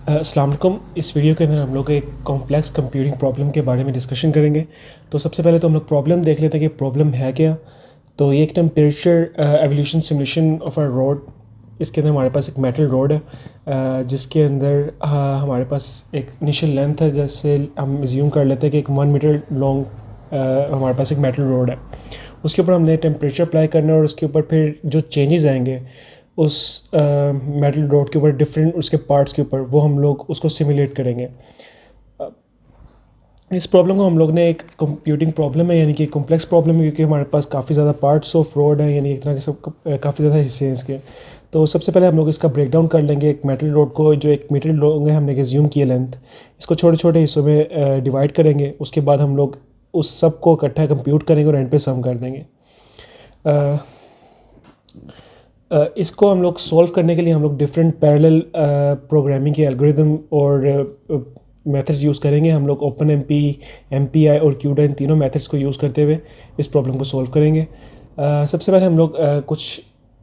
अस्सलाम वालेकुम। इस वीडियो के अंदर हम लोग एक कॉम्प्लेक्स कंप्यूटिंग प्रॉब्लम के बारे में डिस्कशन करेंगे। तो सबसे पहले तो हम लोग प्रॉब्लम देख लेते हैं कि प्रॉब्लम है क्या। तो ये एक temperature evolution simulation of a road. इसके अंदर हमारे पास एक मेटल रोड है, जिसके अंदर हमारे पास एक इनिशियल लेंथ है। जैसे हम एज्यूम कर लेते हैं कि एक 1 मीटर लॉन्ग हमारे पास एक मेटल रोड है। उसके ऊपर हमने टेम्परेचर अप्लाई करना है और उसके ऊपर फिर जो चेंजेस आएंगे उस मेटल रोड के ऊपर, डिफरेंट उसके पार्ट्स के ऊपर, वो हम लोग उसको सिमुलेट करेंगे। अ, इस प्रॉब्लम को हम लोग ने एक कंप्यूटिंग प्रॉब्लम है, यानी कि कॉम्प्लेक्स प्रॉब्लम है, क्योंकि हमारे पास काफ़ी ज़्यादा पार्ट्स ऑफ रोड है, यानी एक तरह के सब काफ़ी ज़्यादा हिस्से हैं इसके। तो सबसे पहले हम लोग इसका ब्रेक डाउन कर लेंगे। एक मेटल रोड को जो 1 मीटर लॉन्ग है, हमने एज्यूम किया लेंथ, इसको छोटे छोटे हिस्सों में डिवाइड करेंगे। उसके बाद हम लोग उस सब को इकट्ठा कंप्यूट करेंगे और एंड पे सम कर देंगे। इसको हम लोग सॉल्व करने के लिए हम लोग डिफरेंट पैरेलल प्रोग्रामिंग के एल्गोरिदम और मेथड्स यूज़ करेंगे। हम लोग ओपन MPI और क्यूडा, इन तीनों मेथड्स को यूज़ करते हुए इस प्रॉब्लम को सॉल्व करेंगे। सबसे पहले हम लोग कुछ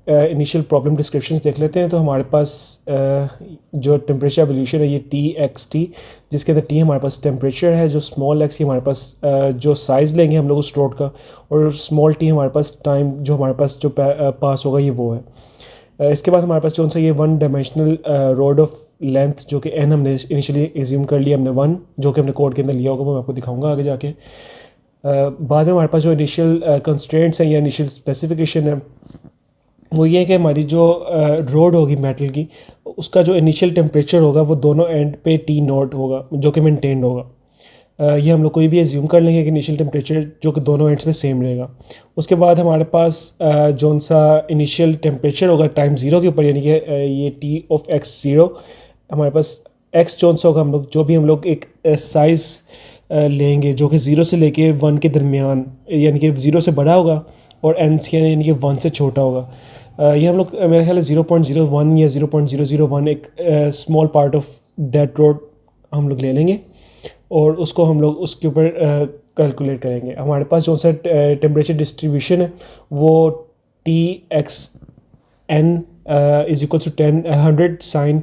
इनिशियल प्रॉब्लम डिस्क्रिप्शंस देख लेते हैं। तो हमारे पास जो टेम्परेचर एवोल्यूशन है ये TXT, जिसके अंदर T हमारे पास टेम्परेचर है, जो स्मॉल x हमारे पास जो साइज़ लेंगे हम लोग उस रोड का, और स्मॉल t हमारे पास टाइम जो हमारे पास जो पास होगा ये वो है। इसके बाद हमारे पास जो सा ये 1 डायमेंशनल रोड ऑफ लेंथ, जो कि n हमने इनिशियली एज्यूम कर लिया हमने 1, जो कि हमने कोड के अंदर लिया होगा, वो मैं आपको दिखाऊंगा आगे जाके। बाद में हमारे पास जो इनिशियल कंस्ट्रेंट्स हैं या इनिशियल स्पेसिफिकेशन है वो ये है कि हमारी जो रोड होगी मेटल की, उसका जो इनिशियल टेम्परेचर होगा वो दोनों एंड पे T0 होगा, जो कि मेंटेन्ड होगा। ये हम लोग कोई भी एज्यूम कर लेंगे कि इनिशियल टेम्परेचर जो कि दोनों एंड्स पे सेम रहेगा। उसके बाद हमारे पास जौन सा इनिशियल टेम्परेचर होगा टाइम 0 के ऊपर, यानी कि ये T(x0), हमारे पास x जौन सा होगा, हम लोग एक साइज़ लेंगे जो कि 0 से लेके 1 के दरमियान, यानी कि 0 से बड़ा होगा और n यानी कि 1 से छोटा होगा। ये हम लोग मेरे ख्याल है 0.01 या 0.001 एक small part of that road हम लोग ले लेंगे और उसको हम लोग उसके ऊपर कैलकुलेट करेंगे। हमारे पास जो सा टेम्परेचर डिस्ट्रीब्यूशन है वो TXN is equal to 100 sin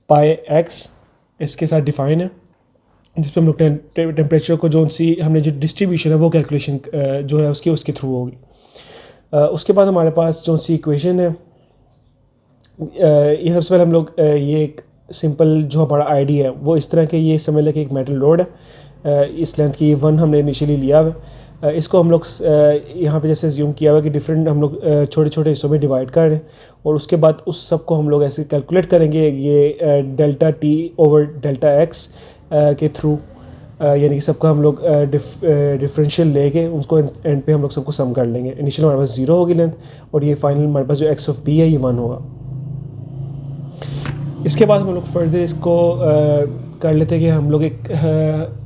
πx इसके साथ डिफाइन है, जिस पर हम लोग टेम्परेचर को जो सी हमने जो डिस्ट्रीब्यूशन है वो कैलकुलेशन जो है उसके थ्रू होगी। उसके बाद हमारे पास जो सी इक्वेशन है, ये सबसे पहले हम लोग ये एक सिंपल जो हमारा आईडी है वो इस तरह के, ये समझ लें कि एक मेटल रोड है, इस लेंथ की 1 हमने इनिशियली लिया हुआ। इसको हम लोग यहाँ पे जैसे एज्यूम किया हुआ कि डिफरेंट हम लोग छोटे छोटे हिस्सों में डिवाइड कर रहे हैं, और उसके बाद उस सब को हम लोग ऐसे कैलकुलेट करेंगे ये delta T over delta X के थ्रू, यानी कि सबका हम लोग डिफरेंशियल लेके उसको एंड पे हम लोग सबको सम कर लेंगे। इनिशियल हमारे पास 0 होगी लेंथ, और ये फाइनल हमारे पास जो x ऑफ b है ये 1 होगा। इसके बाद हम लोग फर्दर इसको कर लेते हैं कि हम लोग एक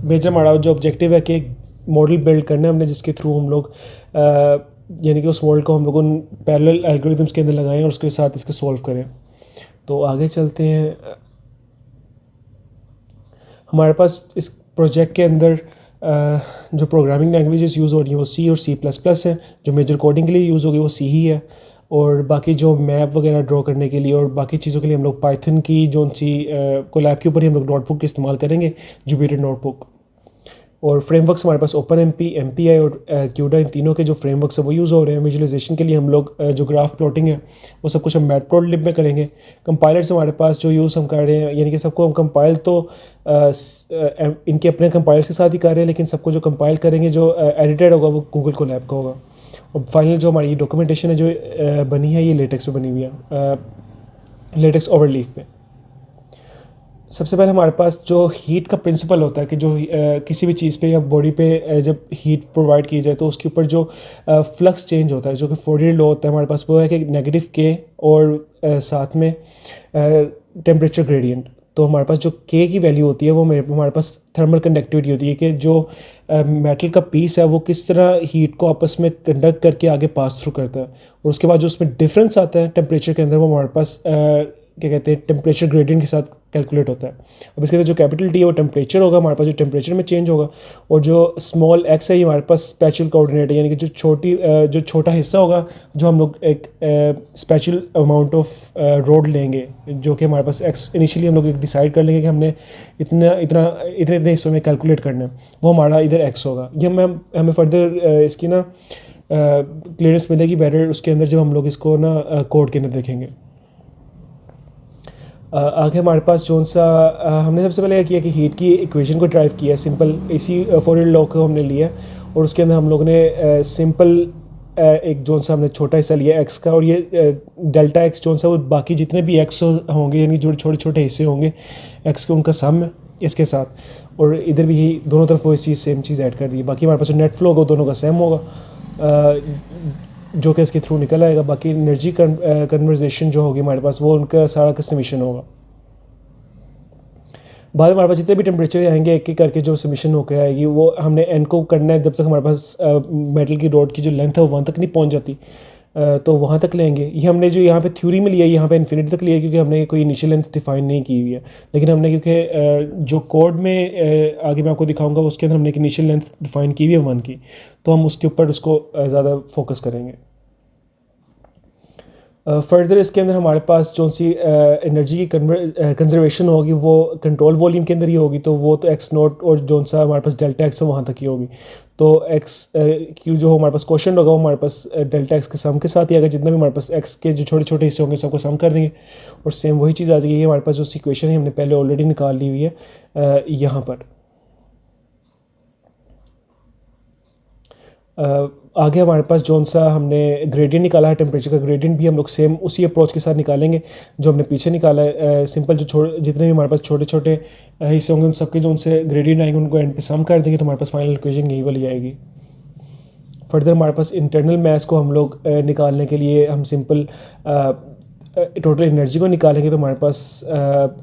मेजर हमारा जो ऑब्जेक्टिव है कि एक मॉडल बिल्ड करना है हमने, जिसके थ्रू हम लोग यानी कि उस मॉडल को हम लोग उन पैरेलल एल्गोरिथम्स के अंदर लगाएं और उसके साथ इसको सॉल्व करें। तो आगे चलते हैं। हमारे पास इस प्रोजेक्ट के अंदर जो प्रोग्रामिंग लैंग्वेजेस यूज़ हो रही हैं वो C और C++ है। जो मेजर कोडिंग के लिए यूज़ होगी वो C ही है, और बाकी जो मैप वगैरह ड्रॉ करने के लिए और बाकी चीज़ों के लिए हम लोग पाइथन की जो सी कोलैब के ऊपर ही हम लोग नोटबुक का इस्तेमाल करेंगे, जुपिटर नोटबुक। और फ्रेमवर्क्स हमारे पास ओपन MPI और क्यूडा, इन तीनों के जो फ्रेमवर्क्स है वो यूज़ हो रहे हैं। विजुअलाइजेशन के लिए हम लोग जो ग्राफ प्लॉटिंग है वो सब कुछ हम मैटप्लॉटलिब में करेंगे। कंपाइलर्स हमारे पास जो यूज़ हम कर रहे हैं, यानी कि सबको हम कंपाइल तो इनके अपने कंपाइलर्स के साथ ही कर रहे हैं, लेकिन सबको जो कंपाइल करेंगे जो एडिटेड होगा वो गूगल कोलैब का होगा। और फाइनल जो हमारी डॉक्यूमेंटेशन है जो बनी है ये लेटेक्स पे बनी हुई है, लेटेक्स ओवरलीफ पे। सबसे पहले हमारे पास जो हीट का प्रिंसिपल होता है कि जो किसी भी चीज़ पे या बॉडी पे जब हीट प्रोवाइड की जाए तो उसके ऊपर जो फ्लक्स चेंज होता है, जो कि फोरियर लॉ होता है हमारे पास, वो है कि -K और साथ में टेम्परेचर ग्रेडियंट। तो हमारे पास जो K की वैल्यू होती है वो हमारे पास थर्मल कंडक्टिविटी होती है कि जो मेटल का पीस है वो किस तरह हीट को आपस में कंडक्ट करके आगे पास थ्रू करता है। और उसके बाद जो उसमें डिफरेंस आता है टेम्परेचर के अंदर, वो हमारे पास क्या कहते हैं टेम्परेचर ग्रेडियंट के साथ कैलकुलेट होता है। अब इसके अंदर जो कैपिटल टी है वो टेम्परेचर होगा हमारे पास, जो टेम्परेचर में चेंज होगा, और जो स्मॉल एक्स है ये हमारे पास स्पेशल कोऑर्डिनेट है, यानी कि जो छोटा हिस्सा होगा जो हम लोग एक स्पेशल अमाउंट ऑफ रोड लेंगे, जो कि हमारे पास एक्स इनिशियली हम लोग डिसाइड कर लेंगे कि हमने इतने हिस्सों में कैलकुलेट करना है, वो हमारा इधर एक्स होगा। ये हमें फर्दर इसकी ना क्लियरेंस मिलेगी बेटर उसके अंदर जब हम लोग इसको ना कोड के अंदर देखेंगे। आगे हमारे पास जो सा हमने सबसे पहले किया कि हीट की इक्वेशन को ड्राइव किया, सिंपल इसी फॉरवर्ड लॉ को हमने लिया और उसके अंदर हम लोग ने सिंपल एक जोन सा हमने छोटा हिस्सा लिया एक्स का, और ये डेल्टा एक्स जोन सा वो बाकी जितने भी एक्स होंगे यानी जो छोटे छोटे हिस्से होंगे एक्स के उनका सम है इसके साथ, और इधर भी दोनों तरफ वो इसी सेम चीज़ ऐड कर दी। बाकी हमारे पास जो नेट फ्लो होगा दोनों का सेम होगा जो कि इसके थ्रू निकल आएगा। बाकी एनर्जी कन्वर्जेशन जो होगी हमारे पास वो उनका सारा का समीशन होगा। बाद में हमारे पास जितने भी टेम्परेचर आएंगे एक एक करके जो समीशन होकर आएगी वो हमने एन को करना है जब तक हमारे पास मेटल की रोड की जो लेंथ है वो वहाँ तक नहीं पहुँच जाती, तो वहाँ तक लेंगे। ये हमने जो यहाँ पे थ्योरी में लिया यहाँ पे इन्फिनिटी तक लिया क्योंकि हमने कोई इनिशियल लेंथ डिफाइन नहीं की हुई है, लेकिन हमने क्योंकि जो कोड में आगे मैं आपको दिखाऊंगा उसके अंदर हमने एक इनिशियल लेंथ डिफाइन की हुई है 1 की, तो हम उसके ऊपर उसको ज़्यादा फोकस करेंगे। फर्दर इसके अंदर हमारे पास जो सी एनर्जी की कंजर्वेशन होगी वो कंट्रोल वॉल्यूम के अंदर ही होगी, तो वो तो एक्स नोट और जो सा हमारे पास डेल्टा एक्स है वहाँ तक ही होगी। तो एक्स क्यू जो हमारे पास क्वेश्चन होगा वो हमारे पास डेल्टा एक्स के सम के साथ ही आएगा, जितना भी हमारे पास एक्स के जो छोटे छोटे हिस्से होंगे सबको सम कर देंगे और सेम वही चीज़ आ जाएगी। हमारे पास जो इक्वेशन है हमने पहले ऑलरेडी निकाल ली हुई है यहाँ पर। आगे हमारे पास जौन सा हमने ग्रेडियंट निकाला है टेम्परेचर का, ग्रेडियंट भी हम लोग सेम उसी अप्रोच के साथ निकालेंगे जो हमने पीछे निकाला है। सिंपल जो जितने भी हमारे पास छोटे छोटे हिस्से होंगे उन सबके जो उनसे ग्रेडियंट आएंगे उनको एंड पे सम कर देंगे तो हमारे पास फाइनल इक्वेशन यही वाली आएगी। फर्दर हमारे पास इंटरनल मैस को हम लोग निकालने के लिए हम सिंपल टोटल एनर्जी को निकालेंगे तो हमारे पास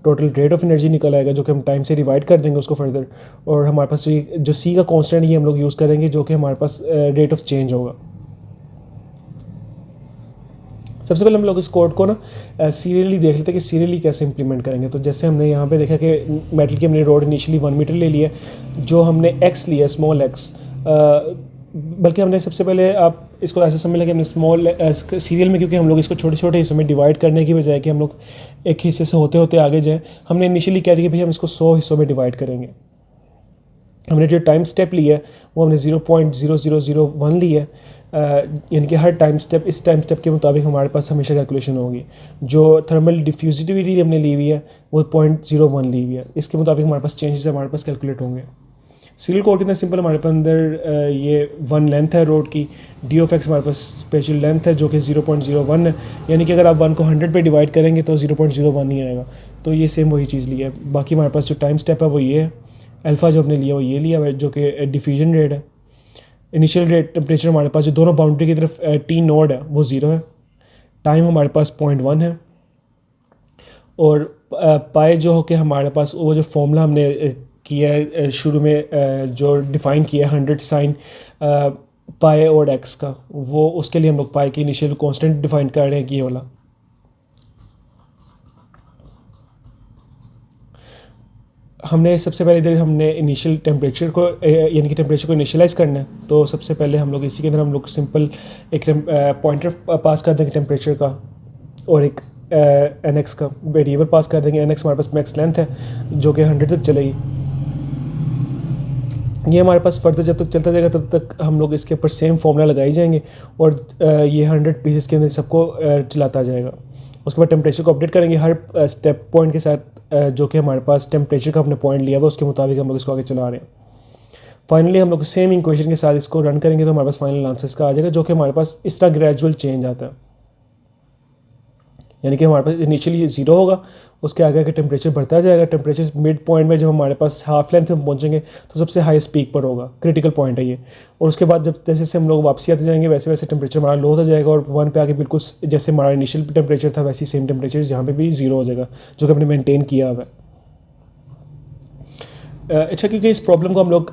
टोटल रेट ऑफ एनर्जी निकल आएगा जो कि हम टाइम से डिवाइड कर देंगे उसको फर्दर, और हमारे पास जो सी का कांस्टेंट ये हम लोग यूज़ करेंगे जो कि हमारे पास रेट ऑफ चेंज होगा। सबसे पहले हम लोग इस कोड को ना सीरियली देख लेते हैं कि सीरियली कैसे इंप्लीमेंट करेंगे। तो जैसे हमने यहाँ पे देखा कि मेटल की हमने रोड इनिशियली 1 मीटर ले लिया, जो हमने एक्स लिया स्मॉल एक्स, बल्कि हमने सबसे पहले आप इसको ऐसे समझ लें कि हमने स्मॉल सीरियल में क्योंकि हम लोग इसको छोटे छोटे हिस्सों में डिवाइड करने की बजाय कि हम लोग एक हिस्से से होते होते आगे जाएँ, हमने इनिशियली कह दिया कि भाई हम इसको 100 हिस्सों में डिवाइड करेंगे। हमने जो टाइम स्टेप लिया है वो हमने 0.0001 लिया है, यानी कि हर टाइम स्टेप इस टाइम स्टेप के मुताबिक हमारे पास हमेशा कैलकुलेशन होगी। जो थर्मल डिफ्यूजिविटी हमने ली हुई है वो 0.01 ली हुई है, इसके मुताबिक हमारे पास चेंजेस हमारे पास कैलकुलेट होंगे। सीरियल कोड कितना सिंपल, हमारे पास अंदर ये 1 लेंथ है रोड की, डी ऑफ एक्स हमारे पास स्पेशल लेंथ है जो कि 0.01 है, यानी कि अगर आप 1 को 100 पे डिवाइड करेंगे तो 0.01 ही आएगा, तो ये सेम वही चीज़ लिया है। बाकी हमारे पास जो टाइम स्टेप है वो ये है, अल्फ़ा जो हमने लिया वो ये लिया है जो कि डिफ्यूजन रेट है। इनिशियल रेट टेम्परेचर हमारे पास जो दोनों बाउंड्री की तरफ टी नोड है वो 0 है, टाइम हमारे पास 0.1 है, और पाए जो हो के हमारे पास वो जो फॉर्मूला हमने किया है शुरू में जो डिफ़ाइन किया है 100 साइन पाए और एक्स का, वो उसके लिए हम लोग पाए की इनिशियल कांस्टेंट डिफ़ाइन कर रहे हैं कि ये वाला। हमने सबसे पहले इधर हमने इनिशियल टेम्परेचर को यानी कि टेम्परेचर को इनिशियलाइज़ करना है, तो सबसे पहले हम लोग इसी के अंदर हम लोग सिंपल एक पॉइंटर पास कर देंगे टेम्परेचर का और एक एन एक्स का वेरिएबल पास कर देंगे। एन एक्स हमारे पास मैक्स लेंथ है जो कि 100 तक चलेगी। ये हमारे पास फर्दर जब तक चलता जाएगा तब तक हम लोग इसके ऊपर सेम फार्मूला लगाई जाएंगे और ये 100 पीसेस के अंदर सबको चलाता जाएगा। उसके बाद टेम्परेचर को अपडेट करेंगे हर स्टेप पॉइंट के साथ जो कि हमारे पास टेम्परेचर का अपने पॉइंट लिया हुआ उसके मुताबिक हम लोग इसको आगे चला रहे हैं। फाइनली हम लोग सेम इक्वेशन के साथ इसको रन करेंगे तो हमारे पास फाइनल आंसर इसका आ जाएगा जो कि हमारे पास इस तरह ग्रेजुअल चेंज आता है, यानी कि हमारे पास इनिशियली 0 होगा, उसके आगे टेम्परेचर बढ़ता जाएगा। टेम्परेचर मिड पॉइंट में जब हमारे पास हाफ लेंथ में पहुंचेंगे तो सबसे हाईएस्ट पीक पर होगा, क्रिटिकल पॉइंट है ये, और उसके बाद जब जैसे जैसे हम लोग वापसी आते जाएंगे वैसे वैसे टेम्परेचर हमारा लो होता जाएगा और 1 पे आके बिल्कुल जैसे हमारा इनिशियल टेम्परेचर था वैसे सेम टेम्परेचर यहाँ पे भी 0 हो जाएगा जो कि हमने मेनटेन किया हुआ है। अच्छा, क्योंकि इस प्रॉब्लम को हम लोग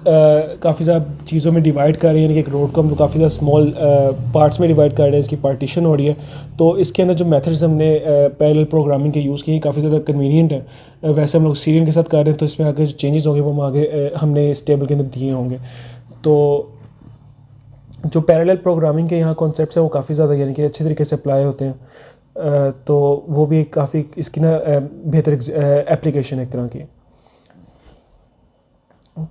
काफ़ी ज़्यादा चीज़ों में डिवाइड कर रहे हैं, यानी कि एक रोड को हम लोग काफ़ी ज़्यादा स्मॉल पार्ट्स में डिवाइड कर रहे हैं, इसकी पार्टीशन हो रही है। तो इसके अंदर जो मेथड्स हमने पैरेलल प्रोग्रामिंग के यूज़ किए काफ़ी ज़्यादा कन्वीनियंट है। वैसे हम लोग सीरियल के साथ कर रहे हैं, तो इसमें आगे जो चेंजेस होंगे वो हम आगे हमने इस टेबल के अंदर दिए होंगे। तो जो पैरेलल प्रोग्रामिंग के यहाँ कॉन्सेप्ट्स हैं वो काफ़ी ज़्यादा यानी कि अच्छे तरीके से अप्लाई होते हैं। तो वो भी काफ़ी इसकी ना बेहतर एप्लीकेशन है एक तरह की।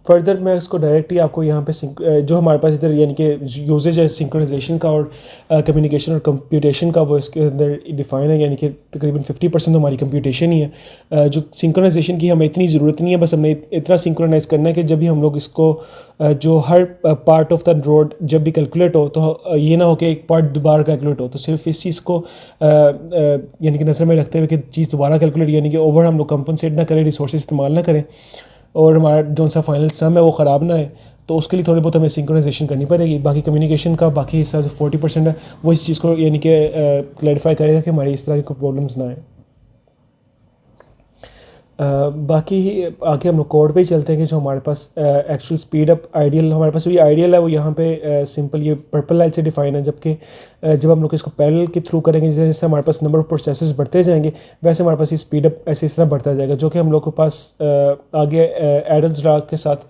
फर्दर मैं इसको डायरेक्टली आपको यहाँ पे जो हमारे पास इधर यानी कि यूजेज है सिंक्रोनाइजेशन का और कम्युनिकेशन और कंप्यूटेशन का, वो इसके अंदर डिफाइन है, यानी कि तकरीबन 50% तो हमारी कंप्यूटेशन ही है। जो सिंक्रोनाइजेशन की हमें इतनी ज़रूरत नहीं है, बस हमने इतना सिंक्रोनाइज करना है कि जब भी हम लोग इसको जो हर पार्ट ऑफ द रोड जब भी कैलकुलेट हो तो ये ना हो कि एक पार्ट दोबारा कैलकुलेट हो, तो सिर्फ इस चीज़ को यानी कि नज़र में रखते हुए कि चीज़ दोबारा कैलकुलेट यानी कि ओवर हम लोग कंपनसेट ना करें, रिसोर्स इस्तेमाल ना करें और हमारा जो सा फाइनल सम है वो ख़राब ना है, तो उसके लिए थोड़ी बहुत हमें सिंक्रोनाइजेशन करनी पड़ेगी। बाकी कम्युनिकेशन का बाकी हिस्सा जो 40% है वो इस चीज़ को यानी कि क्लैरिफाई करेगा कि हमारी इस तरह की प्रॉब्लम्स ना आए। बाकी आगे हम लोग कोड पे ही चलते हैं कि जो हमारे पास एक्चुअल स्पीड अप आइडियल हमारे पास जो ये आइडियल है वो यहाँ पे सिंपल ये पर्पल लाइन से डिफाइन है, जबकि जब हम लोग इसको पैरेलल के थ्रू करेंगे जैसे हमारे पास नंबर ऑफ प्रोसेसेस बढ़ते जाएंगे वैसे हमारे पास ये स्पीड अप ऐसे इस तरह बढ़ता जाएगा, जो कि हम लोग के पास आगे एडल्स ड्राग के साथ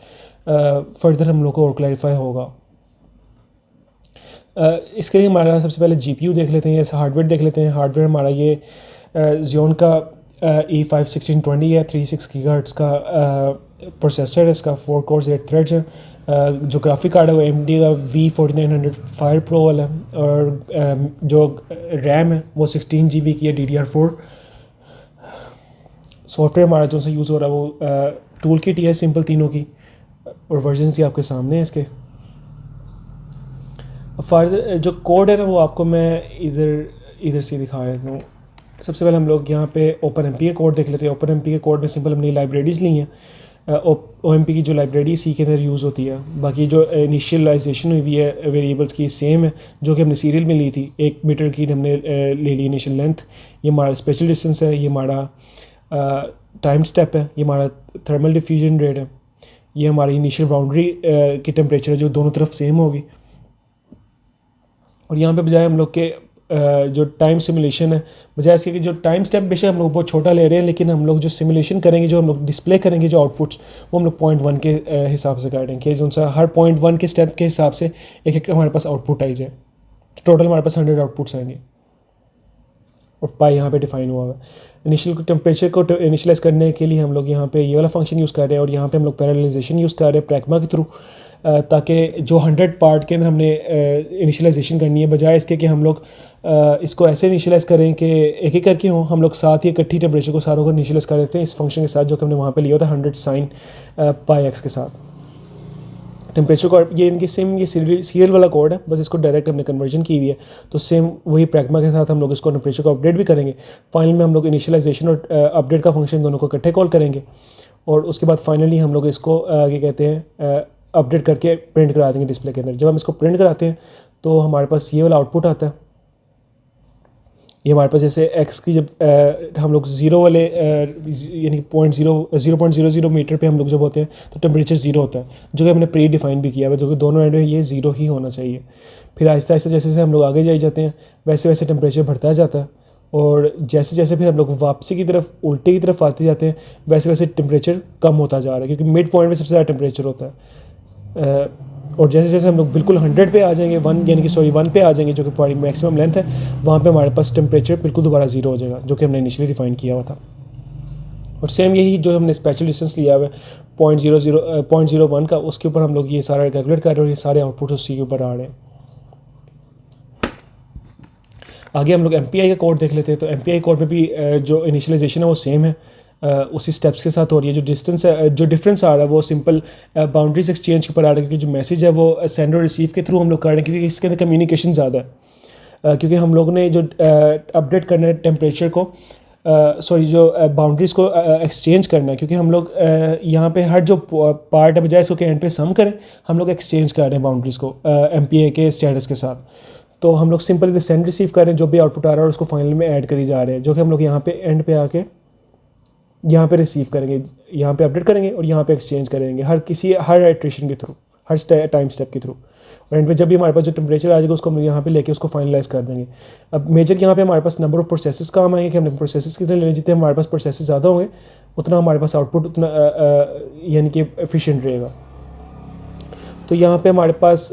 फर्दर हम लोग को और क्लैरिफाई होगा। इसके लिए हमारा सबसे पहले जीपीयू देख लेते हैं, हार्डवेयर देख लेते हैं। हार्डवेयर हमारा ये ज़ियोन का E5-1620 है, 36 गीगाहर्ट्ज़ का प्रोसेसर है, इसका 4 कोर्स 8 थ्रेड्स है। जो ग्राफिक कार्ड है वो AMD का V4900 फायर प्रो वाला है, और जो रैम है वो 16 GB की है DDR4। सॉफ्टवेयर हमारा जो सा यूज़ हो रहा है वो टूल किट है सिंपल तीनों की, और वर्जन ही आपके सामने है इसके। फर्दर जो कोड है ना वो आपको मैं इधर से दिखा देता हूँ। सबसे पहले हम लोग यहाँ पे ओपन एम पी का कोड देख लेते हैं। ओपन एम पी के कोड में सिंपल हमने लाइब्रेरीज़ ली हैं, ओ एम पी की जो लाइब्रेरी सी के अंदर यूज़ होती है। बाकी जो इनिशियलाइजेशन हुई है वेरिएबल्स की सेम है जो कि हमने सीरियल में ली थी। 1 मीटर की हमने ले ली इनिशियल लेंथ, ये हमारा स्पेशल डिस्टेंस है, ये हमारा टाइम स्टेप है, ये हमारा थर्मल डिफ्यूजन रेट है, ये हमारी इनिशियल बाउंड्री की टेम्परेचर है जो दोनों तरफ सेम होगी। और यहाँ पे बजाय हम लोग के जो टाइम सिमुलेशन है, बजाय इसके कि जो टाइम स्टेप बेशक हम लोग बहुत छोटा ले रहे हैं, लेकिन हम लोग जो सिमुलेशन करेंगे, जो हम लोग डिस्प्ले करेंगे जो आउटपुट्स, वो हम लोग 0.1 के हिसाब से कर देंगे, जो उनसा हर 0.1 के स्टेप के हिसाब से एक एक हमारे पास आउटपुट आई जाए। टोटल हमारे पास 100 आउटपुट्स आएंगे, और पाई यहाँ पे डिफाइन हुआ है। इनिशियल टेम्परेचर को इनिशियलाइज करने के लिए हम लोग यहाँ पे ये वाला फंक्शन यूज़ कर रहे हैं, और यहाँ पे हम लोग पैरेललाइजेशन यूज़ कर रहे हैं प्रैग्मा के थ्रू, ताकि जो 100 पार्ट के अंदर हमने इनिशियलाइजेशन करनी है, बजाय इसके कि हम लोग इसको ऐसे इनिशियलाइज़ करें कि एक एक करके हों, हम लोग साथ ही इकट्ठी टेम्परेचर को सारों को इनिशियलाइज़ कर देते हैं इस फंक्शन के साथ जो कि हमने वहाँ पे लिया था 100 sin पाई एक्स के साथ। टेम्परेचर को ये इनकी सेम ये सीरियल वाला कोड है, बस इसको डायरेक्ट हमने कन्वर्जन की हुई है, तो सेम वही प्रैग्मा के साथ हम लोग इसको टेम्परेचर को अपडेट भी करेंगे। फाइनल में हम लोग इनिशियलाइजेशन और अपडेट का फंक्शन दोनों को इकट्ठे कॉल करेंगे, और उसके बाद फाइनली हम लोग इसको क्या कहते हैं अपडेट करके प्रिंट करा देंगे डिस्प्ले के अंदर। जब हम इसको प्रिंट कराते हैं तो हमारे पास ये वाला आउटपुट आता है। ये हमारे पास जैसे एक्स की जब हम लोग ज़ीरो वाले यानी 0.00 मीटर पे हम लोग जब होते हैं तो टेम्परेचर ज़ीरो होता है, जो कि हमने प्री डिफाइन भी किया है, जो कि दोनों एंड में ये ज़ीरो ही होना चाहिए। फिर आहिस्ता आहिस्ता जैसे जैसे हम लोग आगे जाए जाते हैं वैसे वैसे टेम्परेचर बढ़ता जाता है, और जैसे जैसे फिर हम लोग वापसी की तरफ उल्टे की तरफ आते जाते हैं वैसे वैसे टेम्परेचर कम होता जा रहा है, क्योंकि मिड पॉइंट में सबसे ज़्यादा टेम्परेचर होता है। और जैसे जैसे हम लोग बिल्कुल 100 पे आ जाएंगे 1 पे आ जाएंगे, जो कि हमारी मैक्सिमम लेंथ है, वहाँ पे हमारे पास टेम्परेचर बिल्कुल दोबारा ज़ीरो हो जाएगा, जो कि हमने इनिशियली डिफाइन किया हुआ था। और सेम यही जो हमने स्पेशल डिस्टेंस लिया हुआ है 0.01 का, उसके ऊपर हम लोग ये सारा कैलकुलेट कर रहे हैं, और ये सारे आउटपुट उसी के ऊपर आ रहे हैं। आगे हम लोग MPI का कोड देख लेते हैं। तो MPI कोड में भी जो इनिशियलाइजेशन है वो सेम है, उसी स्टेप्स के साथ हो रही है। जो डिस्टेंस है, जो डिफरेंस आ रहा है वो सिंपल बाउंड्रीज एक्सचेंज के ऊपर आ रहा है, क्योंकि जो मैसेज है वो सेंड और रिसीव के थ्रू हम लोग कर रहे हैं, क्योंकि इसके अंदर कम्युनिकेशन ज़्यादा है। क्योंकि हम लोगों ने जो अपडेट करना है टेम्परेचर को जो बाउंड्रीज़ को एक्सचेंज करना है, क्योंकि हम लोग यहाँ पे हर जो पार्ट है बजाय इसको के एंड पे सम करें, हम लोग एक्सचेंज कर रहे हैं बाउंड्रीज़ को MPI के स्टेटस के साथ। तो हम लोग सिंपल इधर सेंड रिसीव कर रहे हैं, जो भी आउटपुट आ रहा है उसको फाइनल में ऐड करी जा रहे हैं, जो कि हम लोग यहाँ पे एंड पे आके यहाँ पे रिसीव करेंगे, यहाँ पे अपडेट करेंगे और यहाँ पे एक्सचेंज करेंगे हर इटरेशन के थ्रू, हर टाइम स्टेप के थ्रू। और एंड पे जब भी हमारे पास जो टेम्परेचर आ जाएगा उसको हम यहाँ पे लेके उसको फाइनलाइज कर देंगे। अब मेजर यहाँ पे हमारे पास नंबर ऑफ प्रोसेसेस काम आएंगे कि हमने प्रोसेसेस कितने लेने, जितने हमारे पास प्रोसेसेस ज़्यादा होंगे उतना हमारे पास आउटपुट उतना यानी कि एफिशिएंट रहेगा। तो यहाँ पे हमारे पास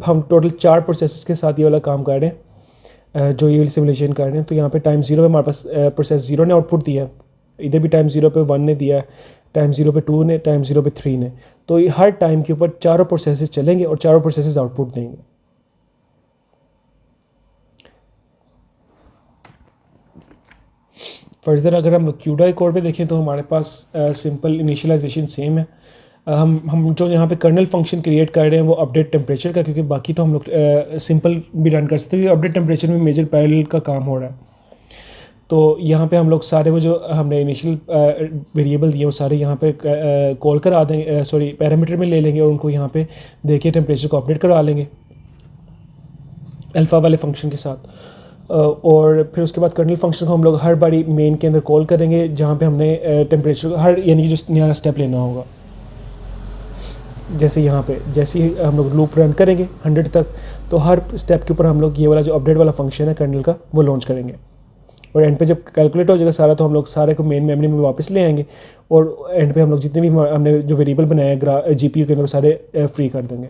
हम टोटल 4 प्रोसेसेस के साथ ये वाला काम कर रहे हैं, जो ये सिमुलेशन कर रहे हैं। तो यहाँ पे टाइम 0 पे हमारे पास प्रोसेस 0 ने आउटपुट दिया है, इधर भी टाइम 0 पे 1 ने दिया है, टाइम 0 पे 2 ने, टाइम 0 पे 3 ने। तो ये हर टाइम के ऊपर चारों प्रोसेसेस चलेंगे और चारों प्रोसेसेस आउटपुट देंगे। फर्दर अगर हम क्यूडा कोड पे देखें तो हमारे पास सिंपल इनिशियलाइजेशन सेम है। हम जो यहाँ पे कर्नल फंक्शन क्रिएट कर रहे हैं वो अपडेट टेम्परेचर का, क्योंकि बाकी तो हम लोग सिंपल भी रन कर सकते हैं, अपडेट टेम्परेचर में मेजर पैरेलल का काम हो रहा है। तो यहाँ पे हम लोग सारे वो जो हमने इनिशियल वेरिएबल दिए वो सारे यहाँ पे कॉल करा देंगे, सॉरी पैरामीटर में ले लेंगे और उनको यहाँ पे देखिए टेम्परेचर को अपडेट करा लेंगे अल्फ़ा वाले फंक्शन के साथ। और फिर उसके बाद कर्नल फंक्शन को हम लोग हर बारी मेन के अंदर कॉल करेंगे जहाँ पे हमने टेम्परेचर हर यानी कि जो नया स्टेप लेना होगा। जैसे यहाँ पे जैसे ही हम लोग लूप रन करेंगे 100 तक, तो हर स्टेप के ऊपर हम लोग ये वाला जो अपडेट वाला फंक्शन है कर्नल का वो लॉन्च करेंगे। और एंड पे जब कैलकुलेट हो जाएगा सारा तो हम लोग सारे को मेन मेमोरी में वापस ले आएंगे और एंड पे हम लोग जितने भी हमने जो वेरिएबल बनाए हैं जीपीयू के अंदर सारे फ्री कर देंगे।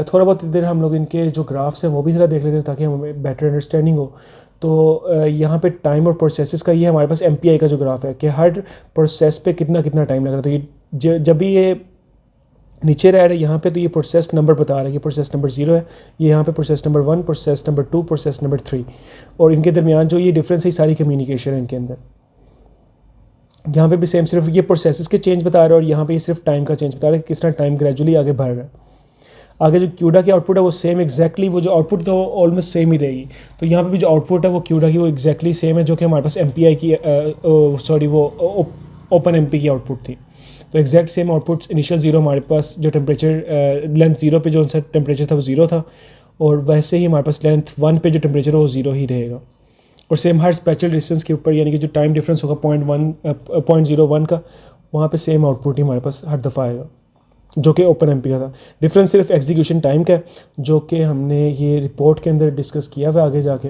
थोड़ा बहुत इधर हम लोग इनके जो ग्राफ्स हैं वो भी ज़रा देख लेते हैं ताकि हमें बेटर अंडरस्टैंडिंग हो। तो यहाँ पे टाइम और प्रोसेसेस का ये हमारे पास MPI का जो ग्राफ है कि हर प्रोसेस पे कितना कितना टाइम लग रहा है। तो ये जब भी ये नीचे रह रहा है यहाँ पे तो ये प्रोसेस नंबर बता रहा है कि प्रोसेस नंबर 0 है, ये यहाँ पे process number 1, process number 2, process number 3 और इनके दरमियान जो ये डिफरेंस है सारी कम्युनिकेशन है इनके अंदर। यहाँ पे भी सेम, सिर्फ ये प्रोसेसेस के चेंज बता रहा है और यहाँ पे ये सिर्फ टाइम का चेंज बता रहा है कि किस तरह टाइम ग्रेजुअली आगे बढ़ रहा है। आगे जो क्यूडा की आउटपुट है वो सेम एग्जैक्टली वो जो आउटपुट था वो ऑलमोस्ट सेम ही रहेगी। तो यहाँ पे भी जो आउटपुट है वो क्यूडा की वो एग्जैक्टली सेम है जो कि हमारे पास MPI की सॉरी वो ओपन MP की आउटपुट थी। तो एग्जैक्ट सेम आउटपुट इनिशियल 0 हमारे पास जो टेम्परेचर लेंथ 0 पे जो सा टेम्परेचर था वो 0 था और वैसे ही हमारे पास लेंथ 1 पे जो टेम्परेचर है वो 0 ही रहेगा। और सेम हर स्पेशल डिस्टेंस के ऊपर यानी कि जो टाइम डिफरेंस होगा 0.01 का, वहाँ पे सेम आउटपुट ही हमारे पास हर दफ़ा आएगा जो कि ओपन MP का था। डिफरेंस सिर्फ एग्जीक्यूशन टाइम का है जो कि हमने ये रिपोर्ट के अंदर डिस्कस किया हुआ आगे जाके।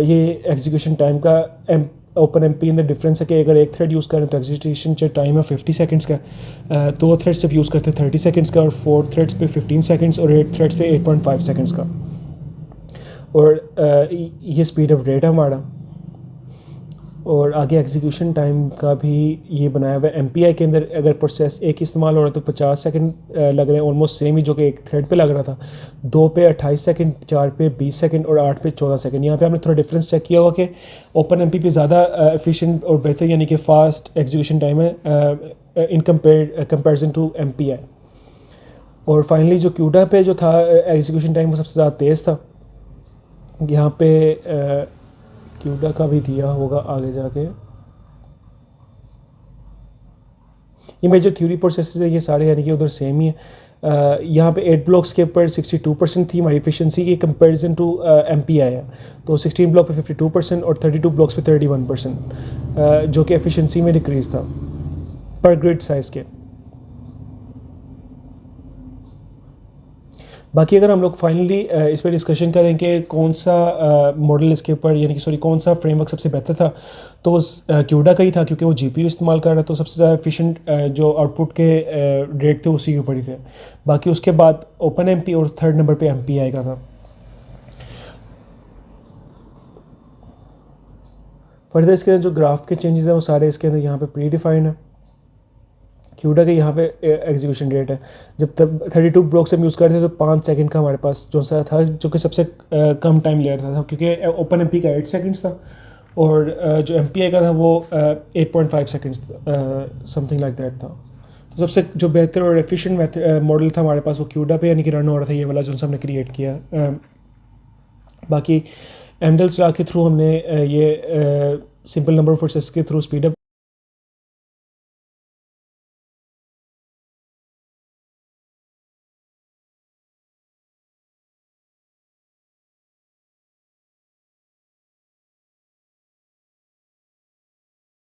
ये एग्जीक्यूशन टाइम का ओपन MP अंदर डिफरेंस है कि अगर एक थ्रेड यूज़ करें तो एग्जीक्यूशन जो टाइम है 50 सेकंड्स का, 2 थ्रेड्स जब यूज़ करते हैं 30 सेकंड्स का और 4 थ्रेड्स पे 15 सेकंड्स और 8 थ्रेड्स पे 8.5 सेकंड्स का। और ये स्पीड अप रेट है हमारा। और आगे एग्जीक्यूशन टाइम का भी ये बनाया हुआ है MPI के अंदर। अगर प्रोसेस एक इस्तेमाल हो रहा है तो 50 सेकंड लग रहे हैं, ऑलमोस्ट सेम ही जो कि एक थ्रेड पे लग रहा था। 2 पे 28 सेकंड, 4 पे 20 सेकंड और 8 पे 14 सेकंड। यहाँ पे हमने थोड़ा डिफरेंस चेक किया होगा कि ओपन MP पे ज़्यादा एफिशिएंट और बेहतर यानी कि फ़ास्ट एग्जीक्यूशन टाइम है इन कंपेरिजन टू MPI। और फाइनली जो क्यूडा पे जो था एग्जीक्यूशन टाइम वो सबसे ज़्यादा तेज़ था। यहाँ पे क्यूडा का भी दिया होगा आगे जाके। ये मेरे जो थ्योरी प्रोसेसेस है ये सारे यानी कि उधर सेम ही है। यहाँ पे 8 ब्लॉक्स के ऊपर 62% थी हमारी एफिशिएंसी की कंपैरिजन टू MPI है। तो 16 ब्लॉक पे 52% और 32 ब्लॉक्स पे 31% जो कि एफिशिएंसी में डिक्रीज़ था पर ग्रिड साइज़ के। बाकी अगर हम लोग फाइनली इस पर डिस्कशन करें कि कौन सा मॉडल इसके ऊपर यानी कि सॉरी कौन सा फ्रेमवर्क सबसे बेहतर था, तो क्यूडा का ही था क्योंकि वो GPU इस्तेमाल कर रहा था। तो सबसे ज़्यादा एफिशिएंट जो आउटपुट के रेट थे उसी के ऊपर ही थे। बाकी उसके बाद ओपन MP और थर्ड नंबर पे MPI का था। फर्दर इसके अंदर जो ग्राफ के चेंजेस हैं वो सारे इसके अंदर यहाँ पे प्री डिफाइंड है। क्यूडा के यहाँ पे एग्जीक्यूशन रेट है, जब तब 32 ब्लॉक्स हम यूज़ करते थे तो 5 सेकंड का हमारे पास जो सा था जो कि सबसे कम टाइम ले रहा था क्योंकि ओपन MP का 8 सेकंड्स था और जो MPI का था वो 8.5 सेकंड्स समथिंग लाइक दैट था। तो सबसे जो बेहतर और एफिशिएंट मॉडल था हमारे पास वो क्यूडा पे यानी कि रन हो रहा था ये वाला जो हमने क्रिएट किया। बाकी एमडेल्स के थ्रू हमने ये सिंपल नंबर ऑफ प्रोसेस के थ्रू स्पीड अप